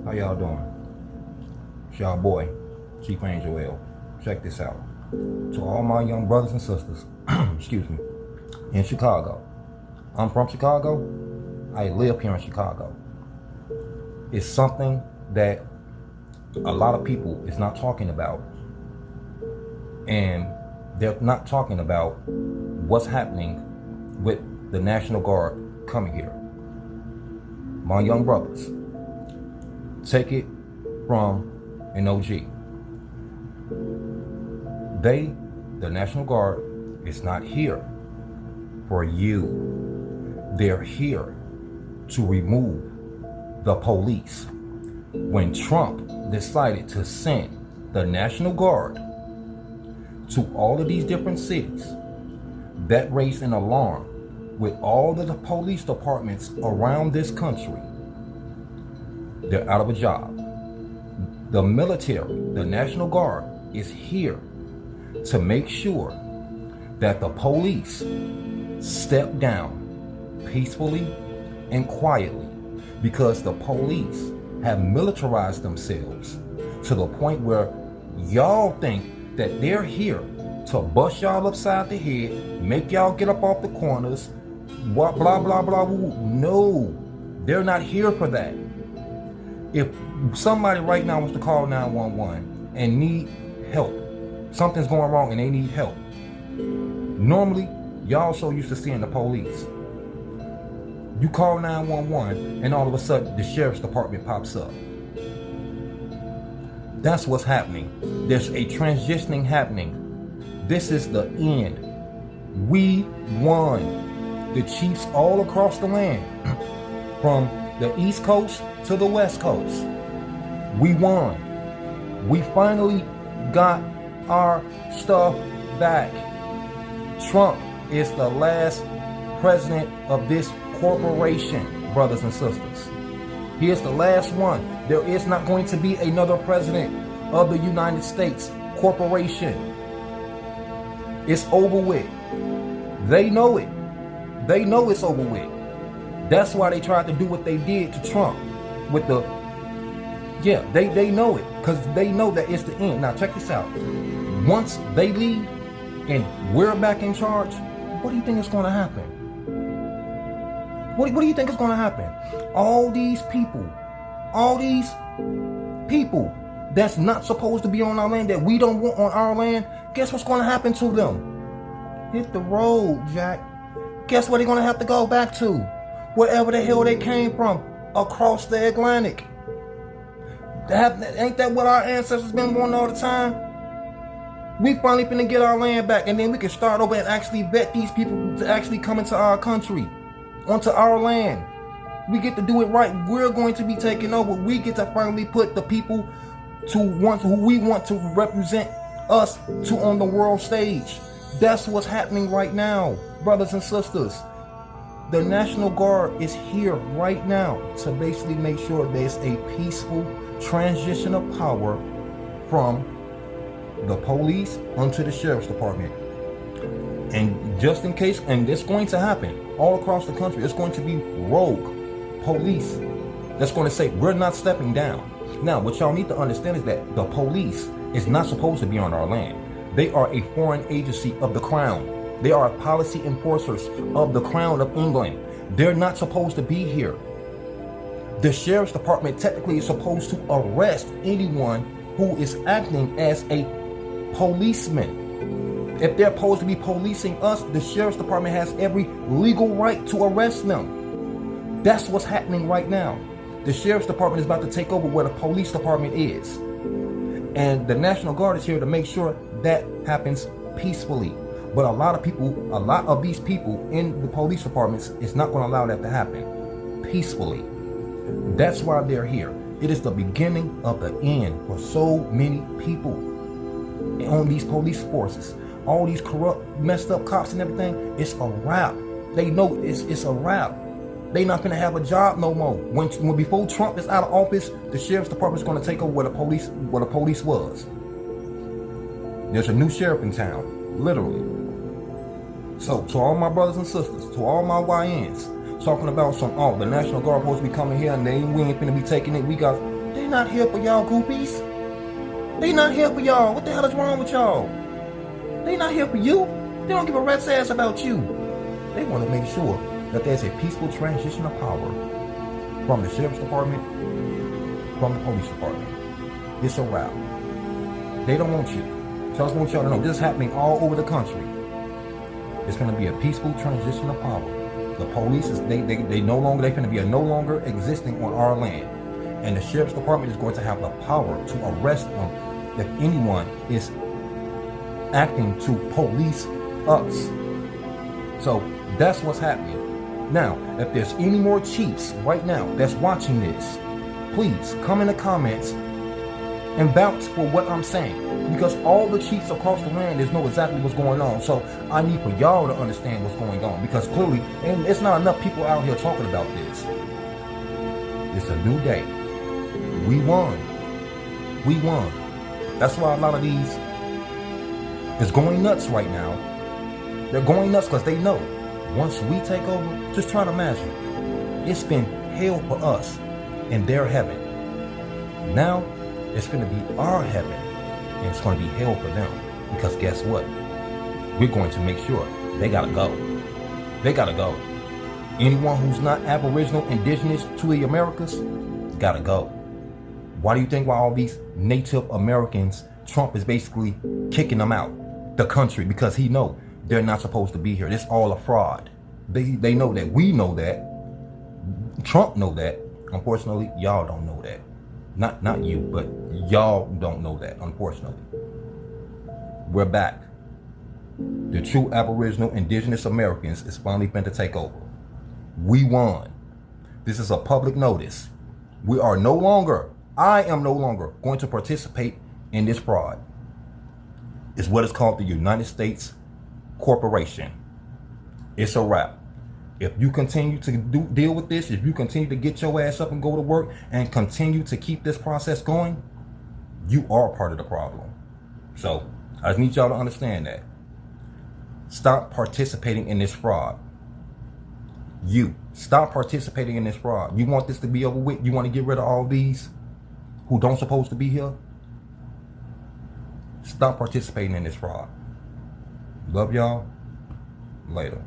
How y'all doing? It's y'all boy, Chief Angel L. Check this out. To all my young brothers and sisters, excuse me, in Chicago. I'm from Chicago. I live here in Chicago. It's something that a lot of people is not talking about. And they're not talking about what's happening with the National Guard coming here. My young brothers, take it from an OG. The National Guard, is not here for you. They're here to remove the police. When Trump decided to send the National Guard to all of these different cities, that raised an alarm with all of the police departments around this country. They're out of a job. The military, the National Guard, is here to make sure that the police step down peacefully and quietly, because the police have militarized themselves to the point where y'all think that they're here to bust y'all upside the head, make y'all get up off the corners, blah, blah, blah, blah, woo. No, they're not here for that. If somebody right now wants to call 911 and need help, something's going wrong and they need help, normally, y'all so used to seeing the police. You call 911 and all of a sudden the sheriff's department pops up. That's what's happening. There's a transitioning happening. This is the end. We won. The chiefs all across the land, from the East Coast to the West Coast. We won. We finally got our stuff back. Trump is the last president of this corporation, brothers and sisters. He is the last one. There is not going to be another president of the United States corporation. It's over with. They know it. They know it's over with. That's why they tried to do what they did to Trump with the, yeah, they know it, because they know that it's the end. Now check this out. Once they leave and we're back in charge, what do you think is going to happen? What do you think is going to happen? All these people that's not supposed to be on our land, that we don't want on our land, guess what's going to happen to them? Hit the road, Jack. Guess where they're going to have to go back to? Wherever the hell they came from, across the Atlantic. Ain't that what our ancestors been wanting all the time? We finally finna get our land back, and then we can start over and actually vet these people to actually come into our country, onto our land. We get to do it right. We're going to be taking over. We get to finally put the people who we want to represent us to on the world stage. That's what's happening right now, brothers and sisters. The National Guard is here right now to basically make sure there's a peaceful transition of power from the police onto the sheriff's department. And just in case, and it's going to happen all across the country, it's going to be rogue police that's going to say, we're not stepping down. Now, what y'all need to understand is that the police is not supposed to be on our land. They are a foreign agency of the crown. They are policy enforcers of the crown of England. They're not supposed to be here. The sheriff's department technically is supposed to arrest anyone who is acting as a policeman. If they're supposed to be policing us, the sheriff's department has every legal right to arrest them. That's what's happening right now. The sheriff's department is about to take over where the police department is. And the National Guard is here to make sure that happens peacefully. But a lot of these people in the police departments is not going to allow that to happen peacefully. That's why they're here. It is the beginning of the end for so many people on these police forces. All these corrupt, messed up cops and everything. It's a wrap. They know it's a wrap. They not gonna have a job no more. When before Trump is out of office, the sheriff's department is gonna take over where the police was. There's a new sheriff in town, literally. So to all my brothers and sisters, to all my YNs, talking about the National Guard supposed to be coming here and we ain't finna be taking it. We got They not here for y'all goopies. They not here for y'all. What the hell is wrong with y'all? They not here for you. They don't give a rat's ass about you. They want to make sure that there's a peaceful transition of power from the sheriff's department, from the police department. It's a wrap. They don't want you. So I just want y'all to know this is happening all over the country. It's going to be a peaceful transition of power. The police is they're going to be no longer existing on our land, and the sheriff's department is going to have the power to arrest them if anyone is acting to police us. So that's what's happening. Now, if there's any more chiefs right now that's watching this, please come in the comments and vouch for what I'm saying, because all the chiefs across the land know exactly what's going on. So I need for y'all to understand what's going on, because clearly, and it's not enough people out here talking about this. It's a new day. We won. We won. That's why a lot of these is going nuts right now. They're going nuts because they know once we take over, just try to imagine, it's been hell for us in their heaven. Now it's going to be our heaven, and it's going to be hell for them, because guess what? We're going to make sure they gotta go. They gotta go. Anyone who's not Aboriginal, indigenous to the Americas, gotta go. Why do you think why all these Native Americans, Trump is basically kicking them out the country? Because he know they're not supposed to be here. It's all a fraud. They know that. We know that. Trump know that. Unfortunately, y'all don't know that. Not you, but y'all don't know that, unfortunately. We're back. The true Aboriginal, indigenous Americans is finally been to take over. We won. This is a public notice. We are no longer, I am no longer going to participate in this fraud. It's what is called the United States Corporation. It's a wrap. If you continue to deal with this, if you continue to get your ass up and go to work and continue to keep this process going, you are part of the problem. So I just need y'all to understand that. Stop participating in this fraud. You stop participating in this fraud. You want this to be over with? You want to get rid of all these who don't supposed to be here? Stop participating in this fraud. Love y'all. Later.